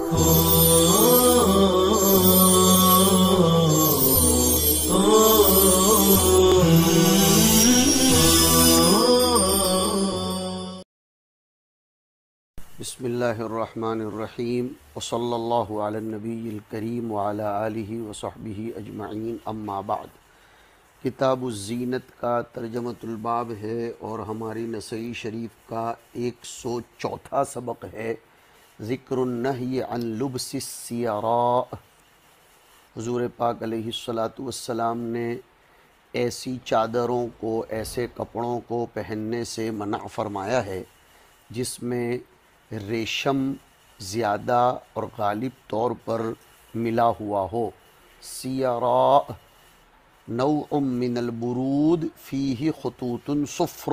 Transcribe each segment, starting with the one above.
بسم اللہ الرحمن الرحیم وصلی اللہ علی النبی الکریم وعلی آلہ وصحبہ اجمعین، اما بعد۔ کتاب الزینت کا ترجمۃ الباب ہے اور ہماری نسائی شریف کا 104واں سبق ہے، ذکر النہی عن لبس السیراء۔ حضور پاک علیہ الصلاۃ والسلام نے ایسی چادروں کو، ایسے کپڑوں کو پہننے سے منع فرمایا ہے جس میں ریشم زیادہ اور غالب طور پر ملا ہوا ہو۔ سیراء نوع من البرود فیہ خطوط صفر،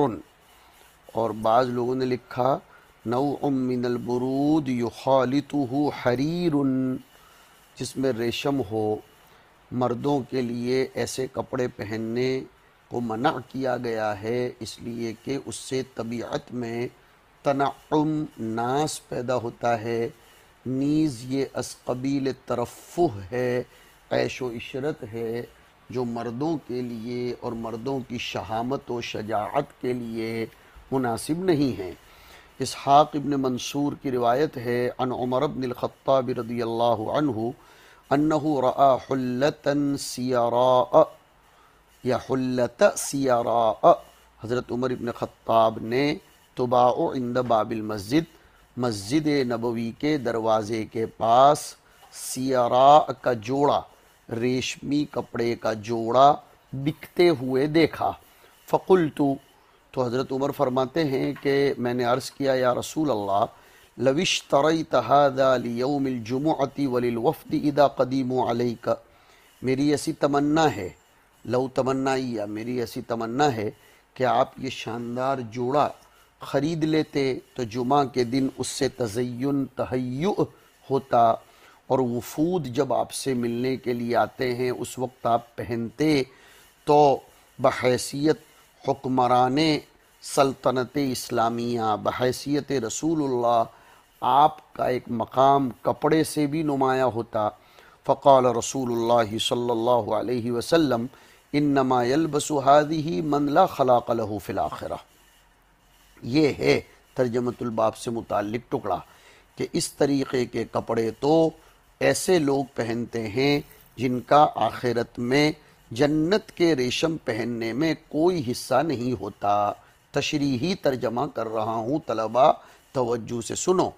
اور بعض لوگوں نے لکھا نوع من البرود یخالطہ حریر، جس میں ریشم ہو۔ مردوں کے لیے ایسے کپڑے پہننے کو منع کیا گیا ہے اس لیے کہ اس سے طبیعت میں تنعم، ناز پیدا ہوتا ہے، نیز یہ از قبیل ترفہ ہے، عیش و عشرت ہے، جو مردوں کے لیے اور مردوں کی شہامت و شجاعت کے لیے مناسب نہیں ہیں۔ اسحاق ابن منصور کی روایت ہے، عن عمر بن الخطاب رضی اللہ عنہ انہ رأى حلتا سیراء یا حلت سیراء، حضرت عمر ابن خطاب نے تباع عند باب المسجد، مسجد نبوی کے دروازے کے پاس سیراء کا جوڑا، ریشمی کپڑے کا جوڑا بکتے ہوئے دیکھا۔ فقلت، تو حضرت عمر فرماتے ہیں کہ میں نے عرض کیا، یا رسول اللہ، لو اشتریت ھذا لیوم الجمعۃ وللوفد اذا قدموا علیک، میری ایسی تمنا ہے، لو تمنائی، میری ایسی تمنا ہے کہ آپ یہ شاندار جوڑا خرید لیتے تو جمعہ کے دن اس سے تزین تہیؤ ہوتا، اور وفود جب آپ سے ملنے کے لیے آتے ہیں اس وقت آپ پہنتے تو بحیثیت حکمران سلطنت اسلامیہ، بحیثیت رسول اللہ، آپ کا ایک مقام کپڑے سے بھی نمایاں ہوتا۔ فقال رسول اللہ صلی اللہ علیہ وسلم انما یلبس هذه من لا خلاق له فی الآخرہ۔ یہ ہے ترجمۃ الباب سے متعلق ٹکڑا کہ اس طریقے کے کپڑے تو ایسے لوگ پہنتے ہیں جن کا آخرت میں جنت کے ریشم پہننے میں کوئی حصہ نہیں ہوتا۔ تشریحی ترجمہ کر رہا ہوں، طلبہ توجہ سے سنو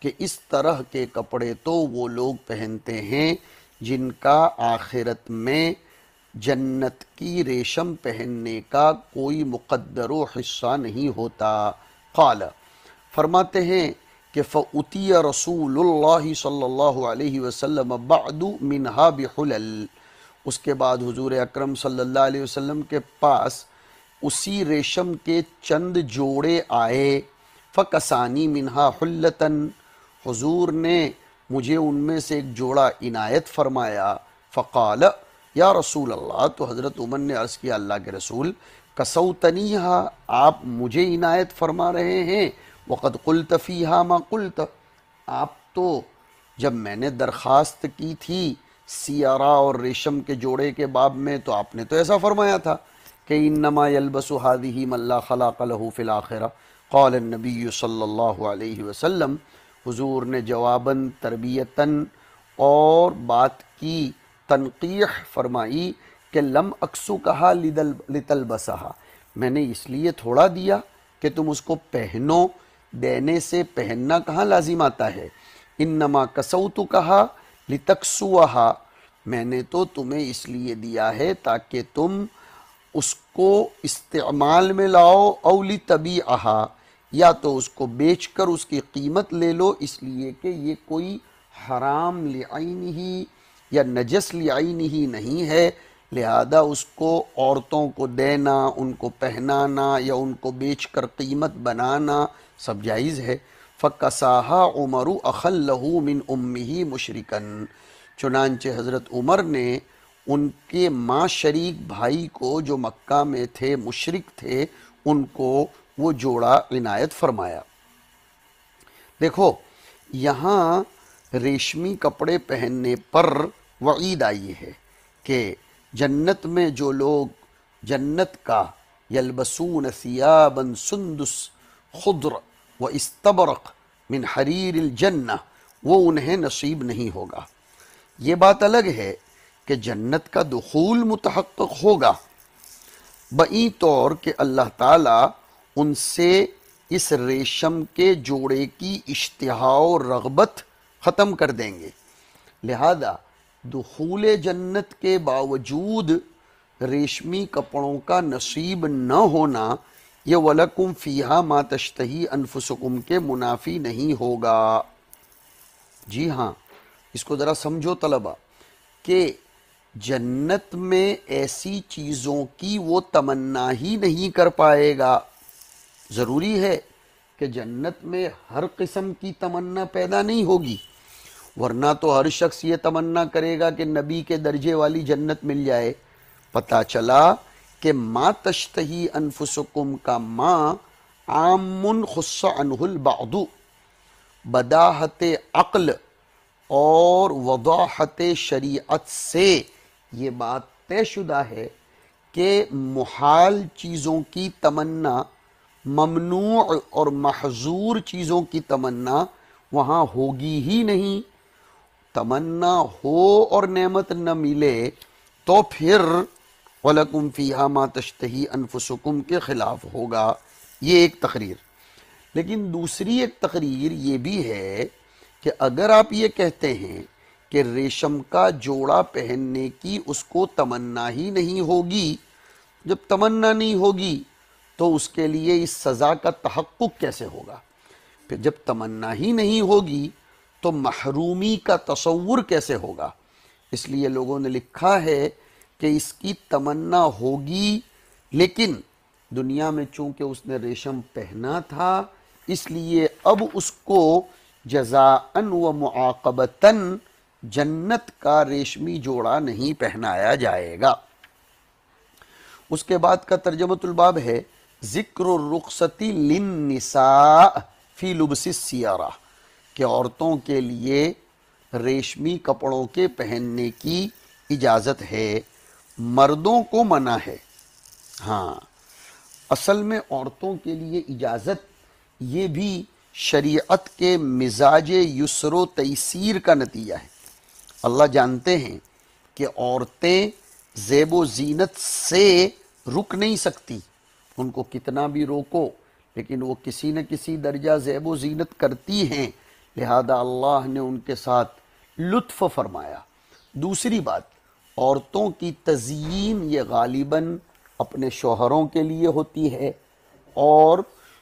کہ اس طرح کے کپڑے تو وہ لوگ پہنتے ہیں جن کا آخرت میں جنت کی ریشم پہننے کا کوئی مقدر و حصہ نہیں ہوتا۔ قال، فرماتے ہیں کہ فأتی رسول اللہ صلی اللہ علیہ وسلم بعد منہا بحلل، اس کے بعد حضور اکرم صلی اللہ علیہ وسلم کے پاس اسی ریشم کے چند جوڑے آئے۔ فکسانی منہا حلتن، حضور نے مجھے ان میں سے ایک جوڑا عنایت فرمایا۔ فقال یا رسول اللہ، تو حضرت عمر نے عرض کیا، اللہ کے رسول، کسوتنیہا، آپ مجھے عنایت فرما رہے ہیں، وقد قلت فیہا ما قلت، آپ تو جب میں نے درخواست کی تھی سیارہ اور ریشم کے جوڑے کے باب میں تو آپ نے تو ایسا فرمایا تھا کہ انما یلبس ھذہ من لا خلاق لہ فی الآخرہ۔ قال النبی صلی اللہ علیہ وسلم، حضور نے جواباً تربیتاً اور بات کی تنقیح فرمائی کہ لم اکسو کہا لتلبسہا، میں نے اس لیے تھوڑا دیا کہ تم اس کو پہنو، دینے سے پہننا کہاں لازم آتا ہے۔ انما کسوت کہا لتکسوہا، میں نے تو تمہیں اس لیے دیا ہے تاکہ تم اس کو استعمال میں لاؤ، او لتبیعہا، یا تو اس کو بیچ کر اس کی قیمت لے لو، اس لیے کہ یہ کوئی حرام لعینہ یا نجس لعینہ نہیں ہے، لہذا اس کو عورتوں کو دینا، ان کو پہنانا یا ان کو بیچ کر قیمت بنانا سب جائز ہے۔ فَكَسَاهَا عُمَرُ أَخًا لَهُ مِنْ أُمِّهِ مُشْرِكًا، چنانچہ حضرت عمر نے ان کے ماں شریک بھائی کو جو مکہ میں تھے، مشرک تھے، ان کو وہ جوڑا عنایت فرمایا۔ دیکھو یہاں ریشمی کپڑے پہننے پر وعید آئی ہے کہ جنت میں جو لوگ جنت کا یلبسون ثیابا سندس خضر و استبرق من حریر الجنہ، وہ انہیں نصیب نہیں ہوگا۔ یہ بات الگ ہے کہ جنت کا دخول متحقق ہوگا، بئی طور کہ اللہ تعالیٰ ان سے اس ریشم کے جوڑے کی اشتہا و رغبت ختم کر دیں گے۔ لہذا دخول جنت کے باوجود ریشمی کپڑوں کا نصیب نہ ہونا یہ وَلَكُمْ فِيهَا مَا تَشْتَهِي أَنفُسُكُمْ کے منافی نہیں ہوگا۔ جی ہاں، اس کو ذرا سمجھو طلبہ کہ جنت میں ایسی چیزوں کی وہ تمنا ہی نہیں کر پائے گا۔ ضروری ہے کہ جنت میں ہر قسم کی تمنا پیدا نہیں ہوگی، ورنہ تو ہر شخص یہ تمنا کرے گا کہ نبی کے درجے والی جنت مل جائے۔ پتہ چلا کہ ما تشتہی انفسکم کا ما عام خص عنہ البعض، بداحت عقل اور وضاحت شریعت سے یہ بات طے شدہ ہے کہ محال چیزوں کی تمنا، ممنوع اور محظور چیزوں کی تمنا وہاں ہوگی ہی نہیں۔ تمنا ہو اور نعمت نہ ملے تو پھر وَلَكُمْ فِيهَا مَا تَشْتَهِي أَنفُسُكُمْ کے خلاف ہوگا۔ یہ ایک تقریر۔ لیکن دوسری ایک تقریر یہ بھی ہے کہ اگر آپ یہ کہتے ہیں کہ ریشم کا جوڑا پہننے کی اس کو تمنا ہی نہیں ہوگی، جب تمنا نہیں ہوگی تو اس کے لیے اس سزا کا تحقق کیسے ہوگا؟ پھر جب تمنا ہی نہیں ہوگی تو محرومی کا تصور کیسے ہوگا؟ اس لیے لوگوں نے لکھا ہے کہ اس کی تمنا ہوگی، لیکن دنیا میں چونکہ اس نے ریشم پہنا تھا اس لیے اب اس کو جزاءً و معاقبتاً جنت کا ریشمی جوڑا نہیں پہنایا جائے گا۔ اس کے بعد کا ترجمۃ الباب ہے ذکر الرخصۃ للنساء فی لبس السیارہ، کہ عورتوں کے لیے ریشمی کپڑوں کے پہننے کی اجازت ہے، مردوں کو منع ہے۔ ہاں، اصل میں عورتوں کے لیے اجازت یہ بھی شریعت کے مزاج یسر و تیسیر کا نتیجہ ہے۔ اللہ جانتے ہیں کہ عورتیں زیب و زینت سے رک نہیں سکتی، ان کو کتنا بھی روکو لیکن وہ کسی نہ کسی درجہ زیب و زینت کرتی ہیں، لہذا اللہ نے ان کے ساتھ لطف فرمایا۔ دوسری بات، عورتوں کی تزیین یہ غالباً اپنے شوہروں کے لیے ہوتی ہے، اور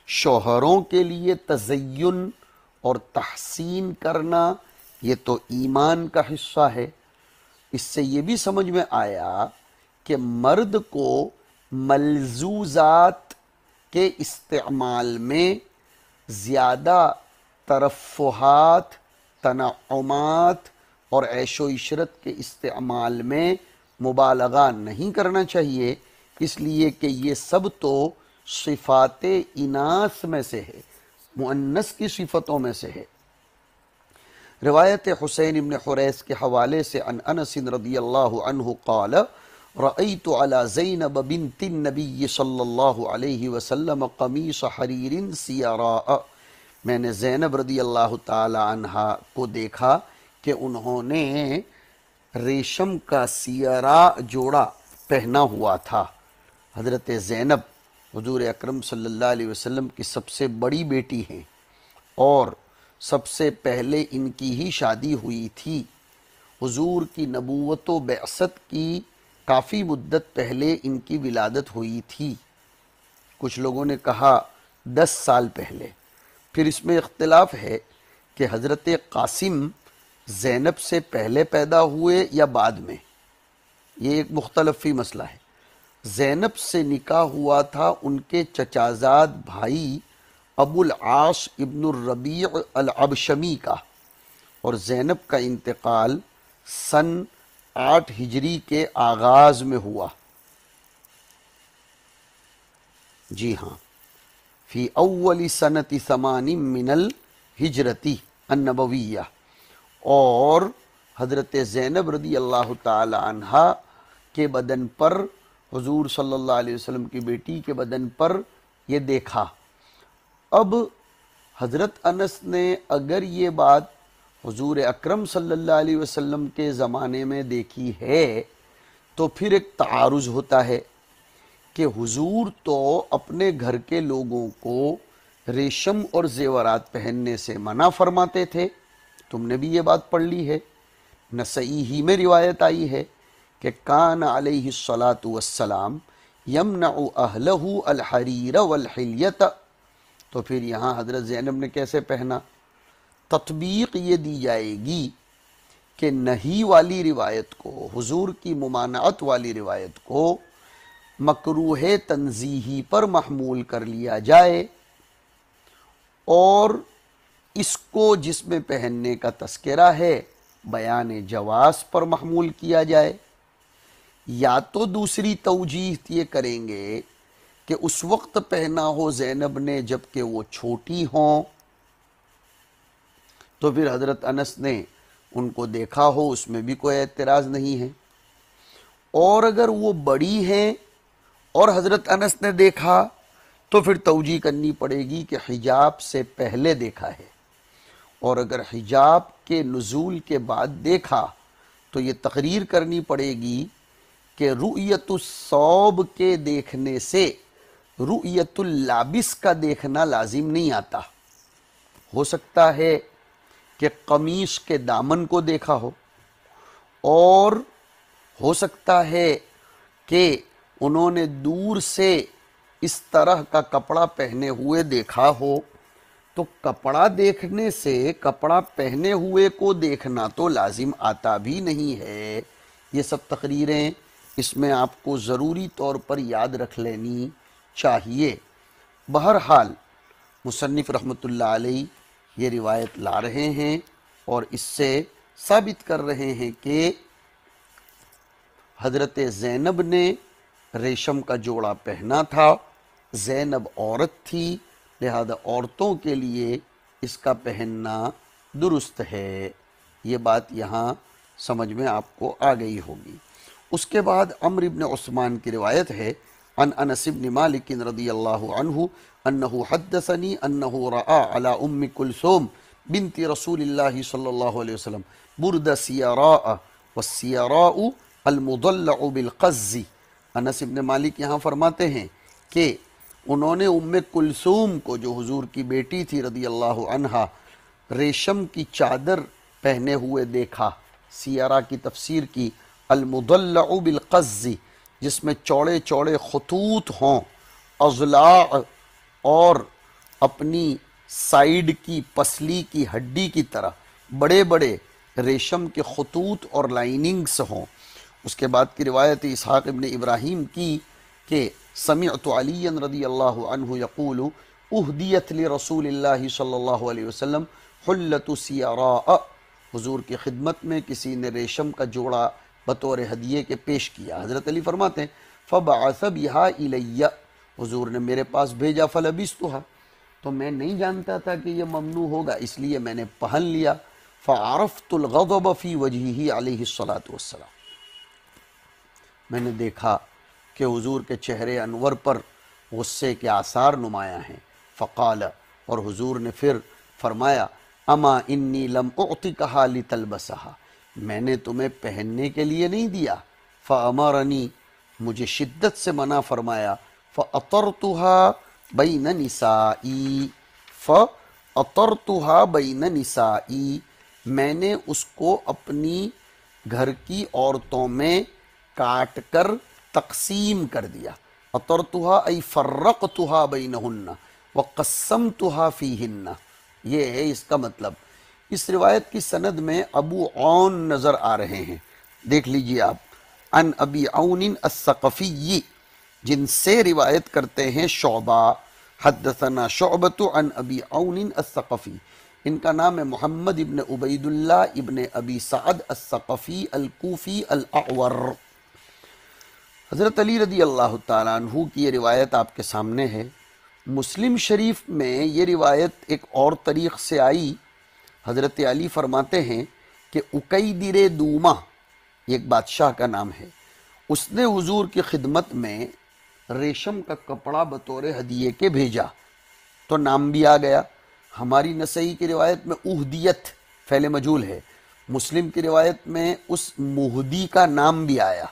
شوہروں کے لیے تزین اور تحسین کرنا یہ تو ایمان کا حصہ ہے۔ اس سے یہ بھی سمجھ میں آیا کہ مرد کو ملزوزات کے استعمال میں زیادہ ترفہات، تنعمات اور عیش و عشرت کے استعمال میں مبالغہ نہیں کرنا چاہیے، اس لیے کہ یہ سب تو صفات اناث میں سے ہے، مؤنث کی صفتوں میں سے ہے۔ روایت حسین بن حریث کے حوالے سے عن انس رضی اللہ عنہ قال رأیت علی زینب بنت النبی صلی اللہ علیہ وسلم قمیص حریر سیراء، میں نے زینب رضی اللہ تعالی عنہ کو دیکھا کہ انہوں نے ریشم کا سیراء جوڑا پہنا ہوا تھا۔ حضرت زینب حضور اکرم صلی اللہ علیہ وسلم کی سب سے بڑی بیٹی ہیں اور سب سے پہلے ان کی ہی شادی ہوئی تھی۔ حضور کی نبوت و بعثت کی کافی مدت پہلے ان کی ولادت ہوئی تھی، کچھ لوگوں نے کہا 10 سال پہلے۔ پھر اس میں اختلاف ہے کہ حضرت قاسم زینب سے پہلے پیدا ہوئے یا بعد میں، یہ ایک مختلف فی مسئلہ ہے۔ زینب سے نکاح ہوا تھا ان کے چچازاد بھائی ابو العاص ابن الربیع العبشمی کا، اور زینب کا انتقال سن 8 ہجری کے آغاز میں ہوا۔ جی ہاں، فی اول سنت 8 من الہجرت النبویہ، اور حضرت زینب رضی اللہ تعالی عنہا کے بدن پر، حضور صلی اللہ علیہ وسلم کی بیٹی کے بدن پر یہ دیکھا۔ اب حضرت انس نے اگر یہ بات حضور اکرم صلی اللہ علیہ وسلم کے زمانے میں دیکھی ہے تو پھر ایک تعارض ہوتا ہے کہ حضور تو اپنے گھر کے لوگوں کو ریشم اور زیورات پہننے سے منع فرماتے تھے، تم نے بھی یہ بات پڑھ لی ہے، نسائی ہی میں روایت آئی ہے کہ کان علیہ الصلاۃ والسلام یمنع اہلہ الحریر والحلیۃ، تو پھر یہاں حضرت زینب نے کیسے پہنا؟ تطبیق یہ دی جائے گی کہ نہی والی روایت کو، حضور کی ممانعت والی روایت کو مکروہ تنزیہی پر محمول کر لیا جائے اور اس کو جس میں پہننے کا تذکرہ ہے بیان جواز پر محمول کیا جائے، یا تو دوسری توجیہ یہ کریں گے کہ اس وقت پہنا ہو زینب نے جب کہ وہ چھوٹی ہوں، تو پھر حضرت انس نے ان کو دیکھا ہو، اس میں بھی کوئی اعتراض نہیں ہے، اور اگر وہ بڑی ہیں اور حضرت انس نے دیکھا تو پھر توجیہ کرنی پڑے گی کہ حجاب سے پہلے دیکھا ہے، اور اگر حجاب کے نزول کے بعد دیکھا تو یہ تقریر کرنی پڑے گی کہ رؤیت الثوب کے دیکھنے سے رؤیت اللابس کا دیکھنا لازم نہیں آتا، ہو سکتا ہے کہ قمیص کے دامن کو دیکھا ہو، اور ہو سکتا ہے کہ انہوں نے دور سے اس طرح کا کپڑا پہنے ہوئے دیکھا ہو، تو کپڑا دیکھنے سے کپڑا پہنے ہوئے کو دیکھنا تو لازم آتا بھی نہیں ہے۔ یہ سب تقریریں اس میں آپ کو ضروری طور پر یاد رکھ لینی چاہیے۔ بہرحال مصنف رحمۃ اللہ علیہ یہ روایت لا رہے ہیں اور اس سے ثابت کر رہے ہیں کہ حضرت زینب نے ریشم کا جوڑا پہنا تھا، زینب عورت تھی، لہذا عورتوں کے لیے اس کا پہننا درست ہے۔ یہ بات یہاں سمجھ میں آپ کو آ گئی ہوگی۔ اس کے بعد عمرو بن عثمان کی روایت ہے، عن انس بن مالک رضی اللہ عنہ انہ حدثنی انہ رأى علی ام کلثوم بنت رسول اللہ صلی اللہ علیہ وسلم برد سیراء والسیراء المضلع بالقز۔ انس بن مالک یہاں فرماتے ہیں کہ انہوں نے ام کلثوم کو، جو حضور کی بیٹی تھی رضی اللہ عنہا، ریشم کی چادر پہنے ہوئے دیکھا۔ سیارہ کی تفسیر کی المضلع بالقز، جس میں چوڑے چوڑے خطوط ہوں، اضلاع اور اپنی سائیڈ کی پسلی کی ہڈی کی طرح بڑے بڑے ریشم کے خطوط اور لائننگز ہوں۔ اس کے بعد کی روایت اسحاق ابن ابراہیم کی کہ سمعت علی رضی اللہ عنہ یقول اہدیت لرسول اللہ صلی اللہ علیہ وسلم حلت سیراء، حضور کی خدمت میں کسی نے ریشم کا جوڑا بطور ہدیے کے پیش کیا۔ حضرت علی فرماتے ہیں فبعث بها الی، حضور نے میرے پاس بھیجا، فلبستها، تو میں نہیں جانتا تھا کہ یہ ممنوع ہوگا، اس لیے میں نے پہن لیا۔ فعرفت الغضب فی وجہہ علیہ الصلاۃ والسلام، میں نے دیکھا کہ حضور کے چہرے انور پر غصے کے آثار نمایاں ہیں۔ فقال، اور حضور نے پھر فرمایا، اما انی لم اعطکھا لتلبسھا، میں نے تمہیں پہننے کے لیے نہیں دیا۔ فامرنی، مجھے شدت سے منع فرمایا۔ فاطرتھا بین نسائی، فاطرتھا بین نسائی، میں نے اس کو اپنی گھر کی عورتوں میں کاٹ کر تقسیم کر دیا۔ اطرتھا ای فرقتھا بینہن وقسمتھا فیہن، یہ ہے اس کا مطلب۔ اس روایت کی سند میں ابو عون نظر آ رہے ہیں، دیکھ لیجئے آپ، عن ابی عون الثقفی، جن سے روایت کرتے ہیں شعبہ، حدثنا شعبۃ عن ابی عون الثقفی، ان کا نام ہے محمد ابن عبید اللہ ابن ابی سعد الثقفی الکوفی الاعور۔ حضرت علی رضی اللہ تعالیٰ عنہ کی یہ روایت آپ کے سامنے ہے۔ مسلم شریف میں یہ روایت ایک اور طریق سے آئی۔ حضرت علی فرماتے ہیں کہ اکیدر دوما ایک بادشاہ کا نام ہے، اس نے حضور کی خدمت میں ریشم کا کپڑا بطور ہدیے کے بھیجا، تو نام بھی آ گیا۔ ہماری نسائی کی روایت میں اہدیت فعل مجہول ہے، مسلم کی روایت میں اس مہدی کا نام بھی آیا،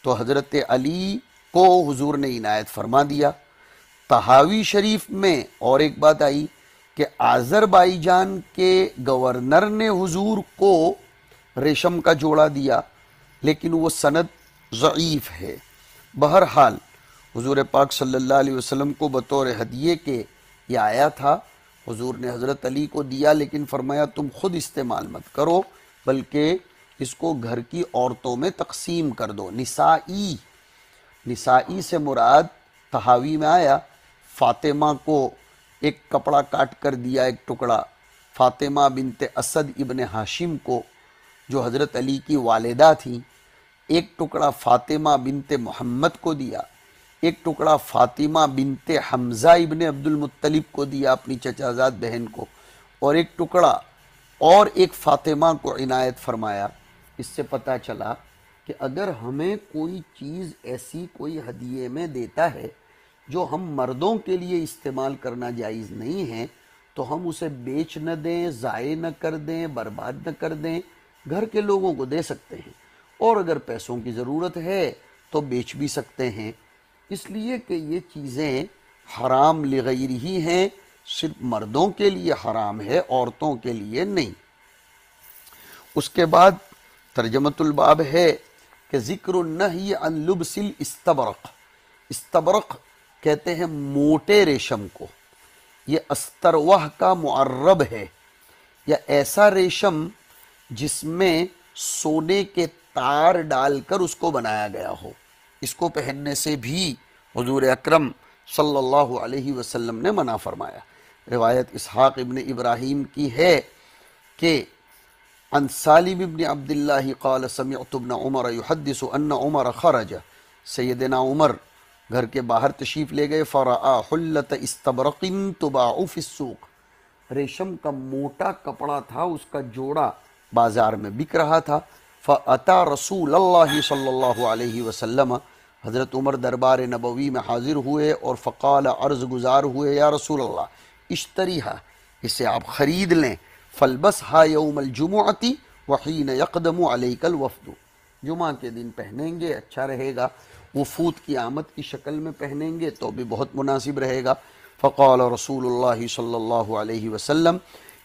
تو حضرت علی کو حضور نے عنایت فرما دیا۔ تحاوی شریف میں اور ایک بات آئی کہ آذربائیجان کے گورنر نے حضور کو ریشم کا جوڑا دیا، لیکن وہ سند ضعیف ہے۔ بہرحال حضور پاک صلی اللہ علیہ وسلم کو بطور ہدیے کے یہ آیا تھا، حضور نے حضرت علی کو دیا، لیکن فرمایا تم خود استعمال مت کرو بلکہ اس کو گھر کی عورتوں میں تقسیم کر دو۔ نسائی سے مراد تحاوی میں آیا فاطمہ کو ایک کپڑا کاٹ کر دیا، ایک ٹکڑا فاطمہ بنت اسد ابن ہاشم کو جو حضرت علی کی والدہ تھیں، ایک ٹکڑا فاطمہ بنت محمد کو دیا، ایک ٹکڑا فاطمہ بنت حمزہ ابن عبد المطلب کو دیا اپنی چچا زاد بہن کو، اور ایک ٹکڑا اور ایک فاطمہ کو عنایت فرمایا۔ اس سے پتہ چلا کہ اگر ہمیں کوئی چیز ایسی کوئی ہدیے میں دیتا ہے جو ہم مردوں کے لیے استعمال کرنا جائز نہیں ہے، تو ہم اسے بیچ نہ دیں، ضائع نہ کر دیں، برباد نہ کر دیں، گھر کے لوگوں کو دے سکتے ہیں، اور اگر پیسوں کی ضرورت ہے تو بیچ بھی سکتے ہیں، اس لیے کہ یہ چیزیں حرام لغیر ہی ہیں، صرف مردوں کے لیے حرام ہے، عورتوں کے لیے نہیں۔ اس کے بعد ترجمۃ الباب ہے کہ ذکر النہی عن لبس الاستبرق، استبرق کہتے ہیں موٹے ریشم کو، یہ استروہ کا معرب ہے، یا ایسا ریشم جس میں سونے کے تار ڈال کر اس کو بنایا گیا ہو، اس کو پہننے سے بھی حضور اکرم صلی اللہ علیہ وسلم نے منع فرمایا۔ روایت اسحاق ابن ابراہیم کی ہے کہ عن سالم ابن عبداللہ قال سمعت ابن عمر يحدث ان عمر خرج، سیدنا عمر گھر کے باہر تشریف لے گئے، فرآ حلت استبرق تباع فی السوق، ریشم کا موٹا کپڑا تھا، اس کا جوڑا بازار میں بک رہا تھا، فأتا رسول اللہ صلی اللہ علیہ وسلم، حضرت عمر دربار نبوی میں حاضر ہوئے اور فقال عرض گزار ہوئے، یا رسول اللہ اشتریہا، اسے آپ خرید لیں، فالبسہا یوم الجمعۃ وحین یقدم علیک الوفد، جمعہ کے دن پہنیں گے اچھا رہے گا، وفود کی آمد کی شکل میں پہنیں گے تو بھی بہت مناسب رہے گا۔ فقال رسول اللہ صلی اللہ علیہ وسلم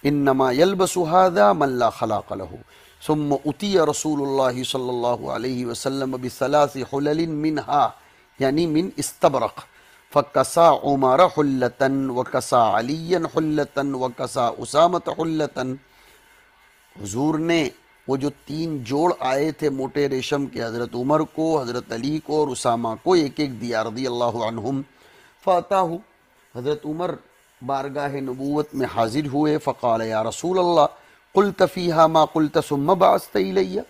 انما يلبس هذا من لا خلاق له، ثم اتي رسول اللہ صلی اللہ علیہ وسلم بثلاث حلل منها یعنی من استبرق، فکسا عمر حلتا وکسا علی حلتا وکسا اسامت حلتا، حضور نے وہ جو 3 جوڑ آئے تھے موٹے ریشم کے، حضرت عمر کو، حضرت علی کو اور اسامہ کو ایک ایک دیا رضی اللہ عنہم۔ فاتاہ، حضرت عمر بارگاہ نبوت میں حاضر ہوئے، فقال یا رسول اللہ قلت فیہا ما قلت ثم بعثت الیہ،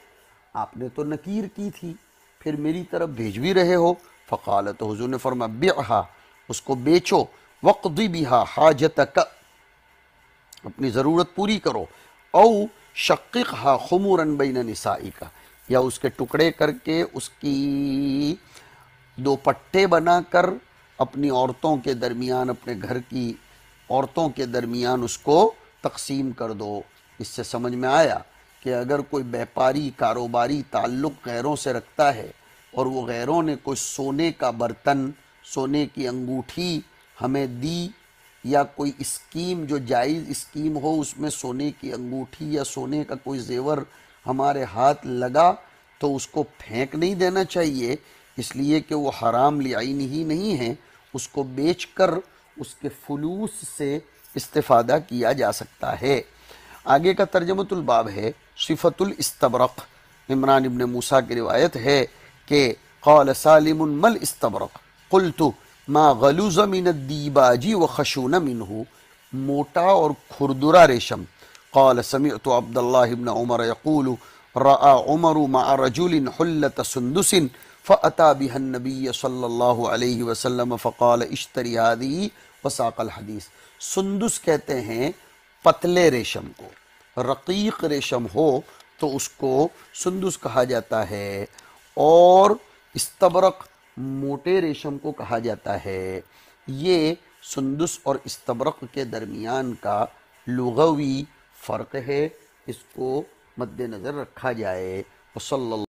آپ نے تو نکیر کی تھی پھر میری طرف بھیج بھی رہے ہو، فقال، تو حضور نے فرمایا بیعہا، اس کو بیچو، وقضی بہا حاجتک، اپنی ضرورت پوری کرو، او شققہا خمورا بین نسائک، یا اس کے ٹکڑے کر کے اس کی 2 پٹے بنا کر اپنی عورتوں کے درمیان، اپنے گھر کی عورتوں کے درمیان اس کو تقسیم کر دو۔ اس سے سمجھ میں آیا کہ اگر کوئی بیپاری کاروباری تعلق غیروں سے رکھتا ہے اور وہ غیروں نے کوئی سونے کا برتن، سونے کی انگوٹھی ہمیں دی، یا کوئی اسکیم جو جائز اسکیم ہو اس میں سونے کی انگوٹھی یا سونے کا کوئی زیور ہمارے ہاتھ لگا، تو اس کو پھینک نہیں دینا چاہیے، اس لیے کہ وہ حرام لعین ہی نہیں ہے، اس کو بیچ کر اس کے فلوس سے استفادہ کیا جا سکتا ہے۔ آگے کا ترجمۃ الباب ہے صفت الاستبرق، عمران ابن موسیٰ کی روایت ہے کہ قال سالم مل استبرق، قلت ما غلوظ من الدیباج وخشون منہ، موٹا اور کھردرا ریشم۔ قال سمعت عبد اللہ ابن عمر یقول رأى عمر مع رجل حلة سندس فأتى بها النبي صلی اللہ علیہ وسلم فقال اشتری هذه وساق الحدیث، سندس کہتے ہیں پتلے ریشم کو، رقیق ریشم ہو تو اس کو سندس کہا جاتا ہے، اور استبرق موٹے ریشم کو کہا جاتا ہے۔ یہ سندس اور استبرق کے درمیان کا لغوی فرق ہے، اس کو مد نظر رکھا جائے۔ وصلی اللہ